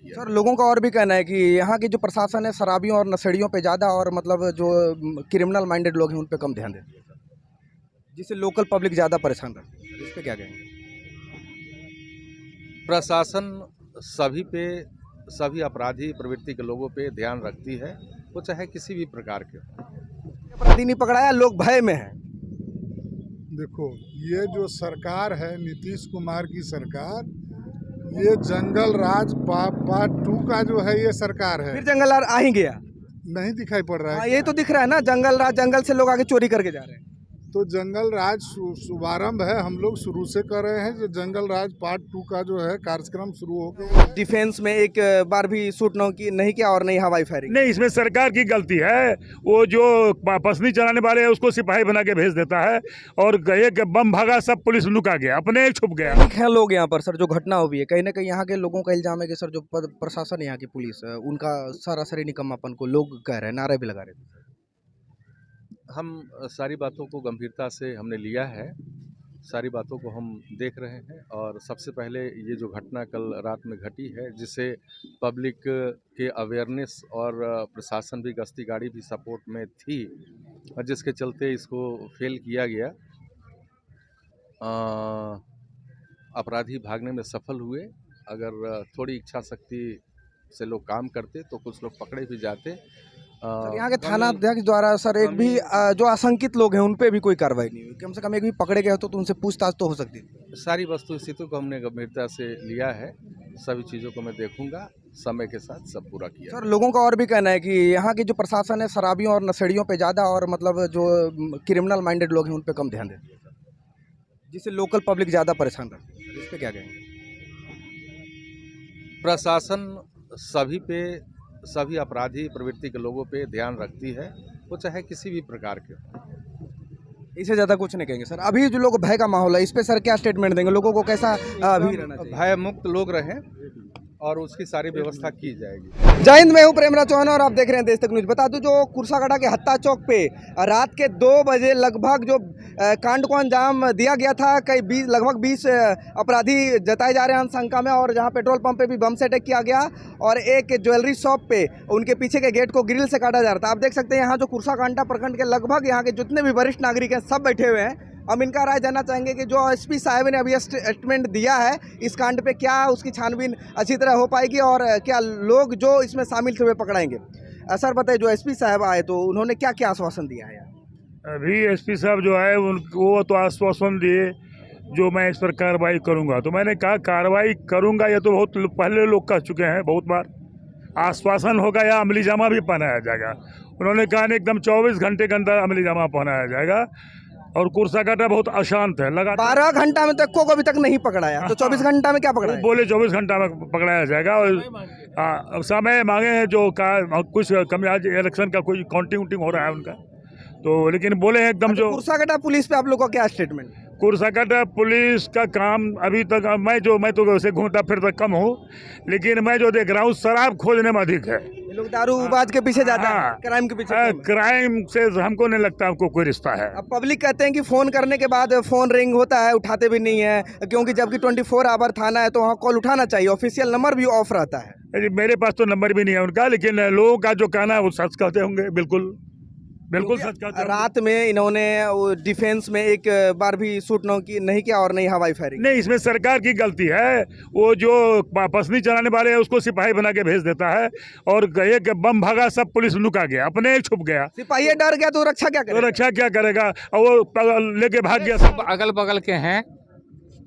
किया। सर लोगों का और भी कहना है कि यहाँ की जो प्रशासन है शराबियों और नशेड़ियों पे ज़्यादा और मतलब जो क्रिमिनल माइंडेड लोग हैं उन पे कम ध्यान देते हैं, जिससे लोकल पब्लिक ज़्यादा परेशान रहती है। इस पे क्या कहेंगे? प्रशासन सभी अपराधी प्रवृत्ति के लोगों पे ध्यान रखती है, वो चाहे किसी भी प्रकार के हों। अपराधी नहीं पकड़ाया, लोग भय में हैं। देखो, ये जो सरकार है नीतीश कुमार की सरकार, ये जंगल राज पार्ट 2 का जो है ये सरकार है। फिर जंगल आ ही गया। नहीं दिखाई पड़ रहा है। यही तो दिख रहा है ना, जंगल राज, जंगल से लोग आगे चोरी करके जा रहे हैं। तो जंगल राज शुभारंभ है, हम लोग शुरू से कर रहे हैं। जो जंगल राज पार्ट 2 का जो है कार्यक्रम शुरू हो गया है। डिफेंस में एक बार भी शूट नहीं किया और नहीं हवाई फायरिंग। नहीं, इसमें सरकार की गलती है। वो जो पसनी चलाने वाले हैं उसको सिपाही बना के भेज देता है और एक बम भागा, सब पुलिस लुका गया, अपने छुप गया। है लोग यहाँ पर सर जो घटना हुई है, कहीं ना कहीं यहाँ के लोगों का इल्जाम है कि सर जो प्रशासन यहाँ की पुलिस है उनका सरासरी निकम्मापन को लोग कह रहे हैं, नारे भी लगा रहे थे। हम सारी बातों को गंभीरता से हमने लिया है, सारी बातों को हम देख रहे हैं और सबसे पहले ये जो घटना कल रात में घटी है, जिसे पब्लिक के अवेयरनेस और प्रशासन भी, गश्ती गाड़ी भी सपोर्ट में थी और जिसके चलते इसको फेल किया गया। अपराधी भागने में सफल हुए। अगर थोड़ी इच्छा शक्ति से लोग काम करते तो कुछ लोग पकड़े भी जाते। सर यहाँ के थाना अध्यक्ष द्वारा सर एक भी जो आशंकित लोग हैं उन पे भी कोई कार्रवाई नहीं हुई। कम से कम एक भी पकड़े गए तो उनसे पूछताछ तो हो सकती थी। सारी वस्तु स्थिति को हमने गंभीरता से लिया है, सभी चीज़ों को मैं देखूंगा, समय के साथ सब पूरा किया। सर लोगों का और भी कहना है कि यहाँ की जो प्रशासन है शराबियों और नशेड़ियों पे ज़्यादा और मतलब जो क्रिमिनल माइंडेड लोग हैं उन पे कम ध्यान देते हैं, जिससे लोकल पब्लिक ज़्यादा परेशान रहती है। इस पे क्या कहेंगे? प्रशासन सभी अपराधी प्रवृत्ति के लोगों पे ध्यान रखती है, वो चाहे किसी भी प्रकार के हों। इससे ज़्यादा कुछ नहीं कहेंगे सर। अभी जो लोग भय का माहौल है इस पे सर क्या स्टेटमेंट देंगे? लोगों को कैसा अभी रहना चाहिए? भय मुक्त लोग रहें और उसकी सारी व्यवस्था की जाएगी। जय हिंद, मैं हूं प्रेमराज चौहान और आप देख रहे हैं देश तक न्यूज। बता दूं, जो कुर्साकांटा के हत्ता चौक पे रात के 2 बजे लगभग जो कांड को अंजाम दिया गया था, लगभग 20 अपराधी जताए जा रहे हैं आशंका में, और जहां पेट्रोल पंप पे भी बम से अटैक किया गया और एक ज्वेलरी शॉप पे उनके पीछे के गेट को ग्रिल से काटा जा रहा था। आप देख सकते हैं यहाँ जो कुर्साकांटा प्रखंड के लगभग यहाँ के जितने भी वरिष्ठ नागरिक हैं सब बैठे हुए हैं। हम इनका राय जानना चाहेंगे कि जो एसपी साहब ने अभी स्टेटमेंट दिया है इस कांड पे, क्या उसकी छानबीन अच्छी तरह हो पाएगी और क्या लोग जो इसमें शामिल थे वे पकड़ाएंगे? सर बताइए, जो एसपी साहब आए तो उन्होंने क्या क्या आश्वासन दिया है? अभी एसपी साहब जो है उनको तो आश्वासन दिए जो मैं इस पर कार्रवाई करूंगा। तो मैंने कहा कार्रवाई करूंगा, ये तो बहुत पहले लोग कह चुके हैं बहुत बार। आश्वासन होगा या अमली जामा भी पहनाया जाएगा। उन्होंने कहा नहीं, एकदम 24 घंटे के अंदर अमली जामा पहनाया जाएगा। और कुर्साकांटा बहुत अशांत है, लगा 12 घंटा में तक को अभी तक नहीं पकड़ाया, तो 24 घंटा में क्या पकड़ा? बोले 24 घंटा में पकड़ाया जाएगा। और समय मांगे हैं जो कहा कुछ कमी, आज इलेक्शन का कोई काउंटिंग हो रहा है उनका, तो लेकिन बोले हैं एकदम जो। कुर्साकांटा पुलिस पे आप लोगों का क्या स्टेटमेंट? कुर्साकांटा पुलिस का काम अभी तक मैं तो वैसे घूमता फिरता कम हूँ, लेकिन मैं जो देख रहा हूँ शराब खोजने में अधिक है। लोग दारूबाज के पीछे जाता है, क्राइम के पीछे। क्राइम से हमको नहीं लगता हमको कोई रिश्ता है। अब पब्लिक कहते हैं कि फोन करने के बाद फोन रिंग होता है, उठाते भी नहीं है, क्योंकि जबकि 24 आवर थाना है तो वहाँ कॉल उठाना चाहिए, ऑफिशियल नंबर भी ऑफ रहता है। मेरे पास तो नंबर भी नहीं है उनका, लेकिन लोगों का जो कहना है वो सच कहते होंगे। बिल्कुल सच कहते हैं। रात में इन्होंने डिफेंस में एक बार भी शूट नहीं किया और नहीं हवाई फायरिंग। नहीं, इसमें सरकार की गलती है। वो जो पसनी चलाने वाले हैं उसको सिपाही बना के भेज देता है और एक बम भागा, सब पुलिस लुका गया, अपने छुप गया। सिपाही डर गया तो रक्षा क्या करेगा? तो रक्षा क्या करेगा? और वो लेके भाग गया। सब अगल बगल के हैं,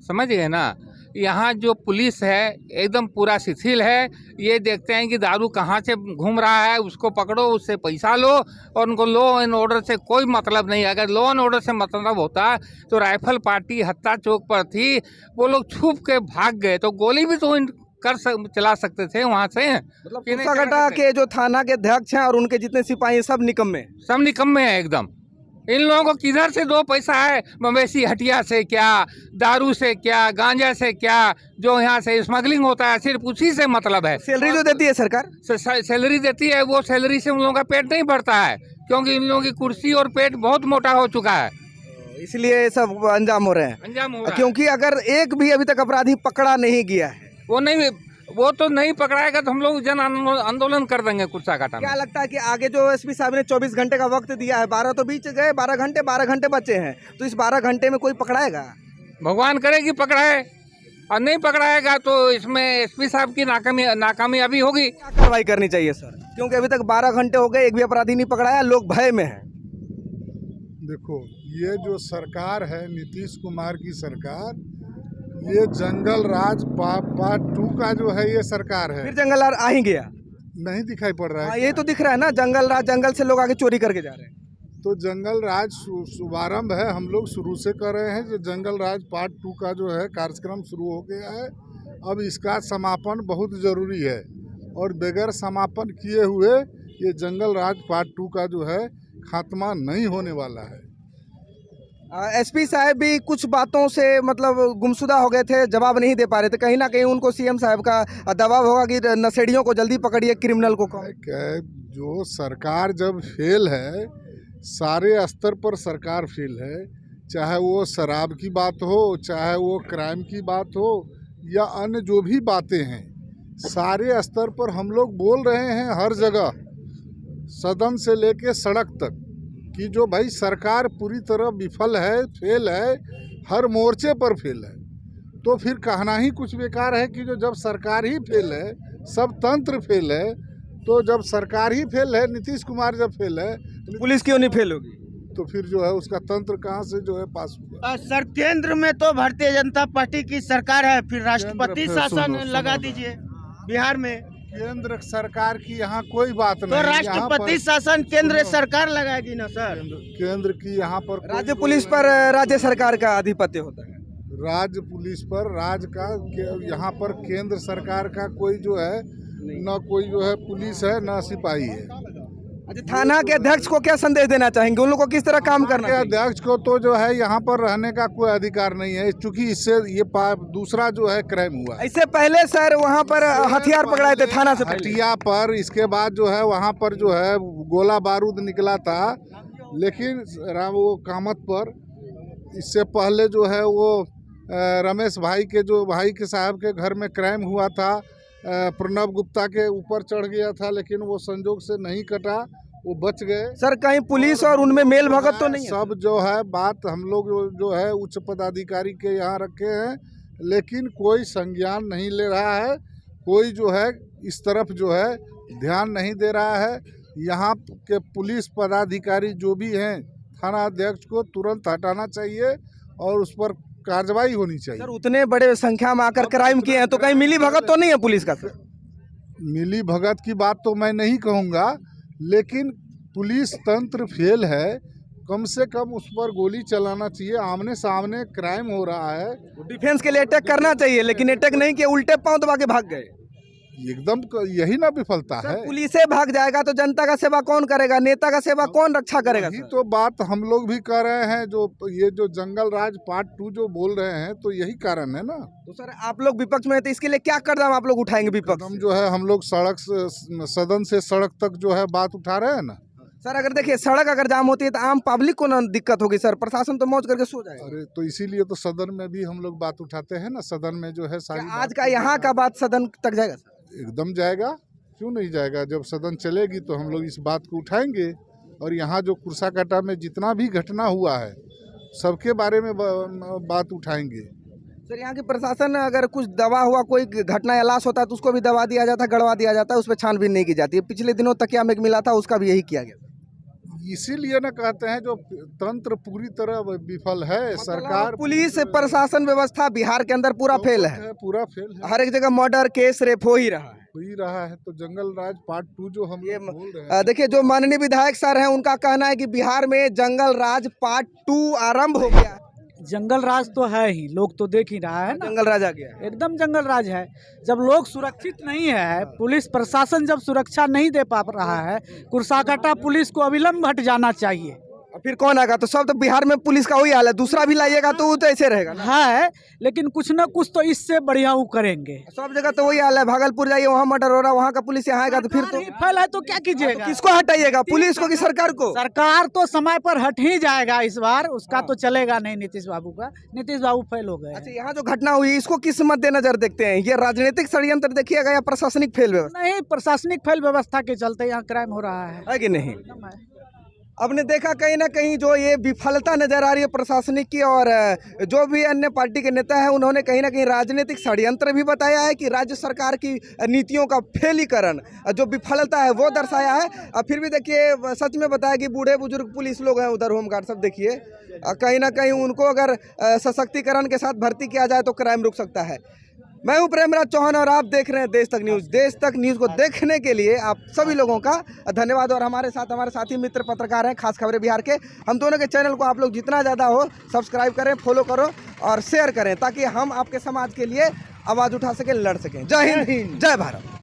समझ गए ना। यहाँ जो पुलिस है एकदम पूरा शिथिल है। ये देखते हैं कि दारू कहाँ से घूम रहा है, उसको पकड़ो, उससे पैसा लो, और उनको लॉ एंड ऑर्डर से कोई मतलब नहीं है। अगर लॉ एंड ऑर्डर से मतलब होता तो राइफल पार्टी हत्ता चौक पर थी, वो लोग छुप के भाग गए तो गोली भी तो चला सकते थे वहाँ से। मतलब कुर्साकांटा के जो थाना के अध्यक्ष हैं और उनके जितने सिपाही सब निकम्मे हैं एकदम। इन लोगों को किधर से 2 पैसा है? मवेशी हटिया से क्या, दारू से क्या, गांजा से क्या, जो यहाँ से स्मगलिंग होता है सिर्फ उसी से मतलब है। सैलरी जो देती है सरकार, सैलरी देती है, वो सैलरी से उन लोगों का पेट नहीं भरता है, क्योंकि इन लोगों की कुर्सी और पेट बहुत मोटा हो चुका है, इसलिए सब अंजाम हो रहे हैं। क्योंकि अगर एक भी अभी तक अपराधी पकड़ा नहीं गया है, वो नहीं वो तो नहीं पकड़ाएगा तो हम लोग जन आंदोलन कर देंगे कुर्साकाटा में। क्या लगता है कि आगे जो एसपी साहब ने 24 घंटे का वक्त दिया है, 12 तो बीच गए, 12 घंटे बचे हैं, तो इस 12 घंटे में कोई पकड़ाएगा? भगवान करे कि पकड़ाए, और नहीं पकड़ाएगा तो इसमें एसपी साहब की नाकामी अभी होगी। क्या कार्रवाई करनी चाहिए सर, क्योंकि अभी तक 12 घंटे हो गए, एक भी अपराधी नहीं पकड़ाया, लोग भय में हैं। देखो, ये जो सरकार है नीतीश कुमार की सरकार, ये जंगल राज पार्ट 2 का जो है ये सरकार है। फिर जंगल राज आ ही गया, नहीं दिखाई पड़ रहा है? यही तो दिख रहा है ना, जंगल राज, जंगल से लोग आगे चोरी करके जा रहे हैं। तो जंगल राज शुभारंभ है, हम लोग शुरू से कर रहे हैं। जो जंगल राज पार्ट 2 का जो है कार्यक्रम शुरू हो गया है, अब इसका समापन बहुत ज़रूरी है, और बगैर समापन किए हुए ये जंगल राज पार्ट 2 का जो है खात्मा नहीं होने वाला है। एसपी साहब भी कुछ बातों से मतलब गुमशुदा हो गए थे, जवाब नहीं दे पा रहे थे, कहीं ना कहीं उनको सीएम साहब का दबाव होगा कि नशेड़ियों को जल्दी पकड़िए, क्रिमिनल को कम। जो सरकार जब फेल है, सारे स्तर पर सरकार फेल है, चाहे वो शराब की बात हो, चाहे वो क्राइम की बात हो, या अन्य जो भी बातें हैं, सारे स्तर पर हम लोग बोल रहे हैं हर जगह, सदन से लेके सड़क तक, कि जो भाई सरकार पूरी तरह विफल है, फेल है, हर मोर्चे पर फेल है। तो फिर कहना ही कुछ बेकार है कि जो जब सरकार ही फेल है, सब तंत्र फेल है, तो जब सरकार ही फेल है, नीतीश कुमार जब फेल है, तो पुलिस क्यों नहीं फेल होगी? तो फिर जो है उसका तंत्र कहाँ से जो है पास हुआ? सर, केंद्र में तो भारतीय जनता पार्टी की सरकार है, फिर राष्ट्रपति केंद्र, शासन सुनो, लगा सुनो। दीजिए। बिहार में केंद्र सरकार की यहाँ कोई बात तो नहीं। यहाँ राष्ट्रपति पर शासन केंद्र सुनो। सरकार लगाएगी ना सर। केंद्र की यहाँ पर कोई राज्य जो पुलिस है, पर राज्य सरकार का आधिपत्य होता है। राज्य पुलिस पर यहाँ पर केंद्र सरकार का कोई जो है न कोई जो है पुलिस है, न सिपाही है। अच्छा, थाना के अध्यक्ष को क्या संदेश देना चाहेंगे, उन लोगों को किस तरह काम करना चाहिए? अध्यक्ष को तो जो है यहाँ पर रहने का कोई अधिकार नहीं है, चूंकि इससे ये दूसरा जो है क्राइम हुआ। इससे पहले सर वहाँ पर हथियार पकड़ाए थे थाना से पहले। हटिया पर, इसके बाद जो है वहाँ पर जो है गोला बारूद निकला था, लेकिन वो कामत पर, इससे पहले जो है वो रमेश भाई के साहब के घर में क्राइम हुआ था, प्रणब गुप्ता के ऊपर चढ़ गया था, लेकिन वो संजोग से नहीं कटा, वो बच गए। सर कहीं पुलिस और उनमें मेल भगत तो नहीं है? सब जो है बात हम लोग जो है उच्च पदाधिकारी के यहाँ रखे हैं, लेकिन कोई संज्ञान नहीं ले रहा है, कोई जो है इस तरफ जो है ध्यान नहीं दे रहा है। यहाँ के पुलिस पदाधिकारी जो भी हैं, थाना अध्यक्ष को तुरंत हटाना चाहिए और उस पर कार्रवाई होनी चाहिए। सर उतने बड़े संख्या में आकर क्राइम किए हैं, तो कहीं मिली भगत तो नहीं है पुलिस का? सर मिली भगत की बात तो मैं नहीं कहूँगा, लेकिन पुलिस तंत्र फेल है, कम से कम उस पर गोली चलाना चाहिए। आमने सामने क्राइम हो रहा है, डिफेंस के लिए अटैक करना चाहिए, लेकिन अटैक नहीं किया, उल्टे पांव दबा के भाग गए। एकदम यही ना विफलता है। पुलिस से भाग जाएगा तो जनता का सेवा कौन करेगा, नेता का सेवा कौन रक्षा करेगा? यही तो बात हम लोग भी कर रहे हैं, जो जंगल राज पार्ट 2 जो बोल रहे हैं, तो यही कारण है ना। तो सर आप लोग विपक्ष में हैं, तो इसके लिए क्या कदम आप लोग उठाएंगे विपक्ष? कदम जो है हम लोग सदन से सड़क तक जो है बात उठा रहे हैं ना। सर अगर देखिए सड़क अगर जाम होती है तो आम पब्लिक को ना दिक्कत होगी सर, प्रशासन तो मौज करके सो जाएगा। अरे तो इसीलिए तो सदन में भी हम लोग बात उठाते हैं ना, सदन में जो है सारी आज का यहाँ का बात सदन तक जाएगा सर? एकदम जाएगा, क्यों नहीं जाएगा। जब सदन चलेगी तो हम लोग इस बात को उठाएंगे, और यहाँ जो कुर्साकाटा में जितना भी घटना हुआ है सबके बारे में बात उठाएंगे। सर यहाँ की प्रशासन अगर कुछ दबा हुआ कोई घटना या लाश होता है तो उसको भी दबा दिया जाता है, गड़वा दिया जाता है, उस पर छानबीन नहीं की जाती है। पिछले दिनों तकिया में मिला था, उसका भी यही किया गया। इसीलिए ना कहते हैं जो तंत्र पूरी तरह विफल है, सरकार पुलिस प्रशासन व्यवस्था बिहार के अंदर पूरा फेल है, पूरा फेल है। हर एक जगह मर्डर केस रेप हो ही रहा है। तो जंगल राज पार्ट 2 जो हम ये बोल रहे हैं, देखिए जो माननीय विधायक सर हैं उनका कहना है कि बिहार में जंगल राज पार्ट 2 आरंभ हो गया। जंगल राज तो है ही, लोग तो देख ही रहा है ना, जंगल राज आ गया। एकदम जंगल राज है। जब लोग सुरक्षित नहीं है, पुलिस प्रशासन जब सुरक्षा नहीं दे पा रहा है, कुर्साकाटा पुलिस को अविलंब हट जाना चाहिए। फिर कौन आएगा? तो सब तो बिहार में पुलिस का वही हाल है, दूसरा भी लाइएगा तो वो तो ऐसे रहेगा ना। है, लेकिन कुछ ना कुछ तो इससे बढ़िया वो करेंगे। सब जगह तो वही हाल है, भागलपुर जाइए वहाँ मर्डर हो रहा है, वहाँ का पुलिस यहाँ आएगा तो फिर तो फैल है तो क्या कीजिएगा? किसको हटाइएगा, पुलिस को कि सरकार को? सरकार तो समय पर हट ही जाएगा इस बार, उसका तो चलेगा नहीं नीतीश बाबू का। नीतीश बाबू फेल हो गए। अच्छा, यहाँ जो घटना हुई इसको किस मद्देनजर देखते हैं? ये राजनीतिक षड्यंत्र देखिएगा या प्रशासनिक फेल व्यवस्था? नहीं, प्रशासनिक फेल व्यवस्था के चलते यहाँ क्राइम हो रहा है कि नहीं? है। आपने देखा कहीं ना कहीं जो ये विफलता नजर आ रही है प्रशासनिक की, और जो भी अन्य पार्टी के नेता हैं उन्होंने कहीं ना कहीं राजनीतिक षड्यंत्र भी बताया है कि राज्य सरकार की नीतियों का फेलीकरण, जो विफलता है वो दर्शाया है। और फिर भी देखिए सच में बताया कि बूढ़े बुजुर्ग पुलिस लोग हैं उधर, होमगार्ड सब देखिए, कहीं ना कहीं उनको अगर सशक्तिकरण के साथ भर्ती किया जाए तो क्राइम रुक सकता है। मैं हूं प्रेमराज चौहान और आप देख रहे हैं देश तक न्यूज़। देश तक न्यूज़ को देखने के लिए आप सभी लोगों का धन्यवाद। और हमारे साथ हमारे साथी मित्र पत्रकार हैं खास खबरें बिहार के। हम दोनों के चैनल को आप लोग जितना ज़्यादा हो सब्सक्राइब करें, फॉलो करो और शेयर करें, ताकि हम आपके समाज के लिए आवाज़ उठा सकें, लड़ सकें। जय हिंद, जय भारत।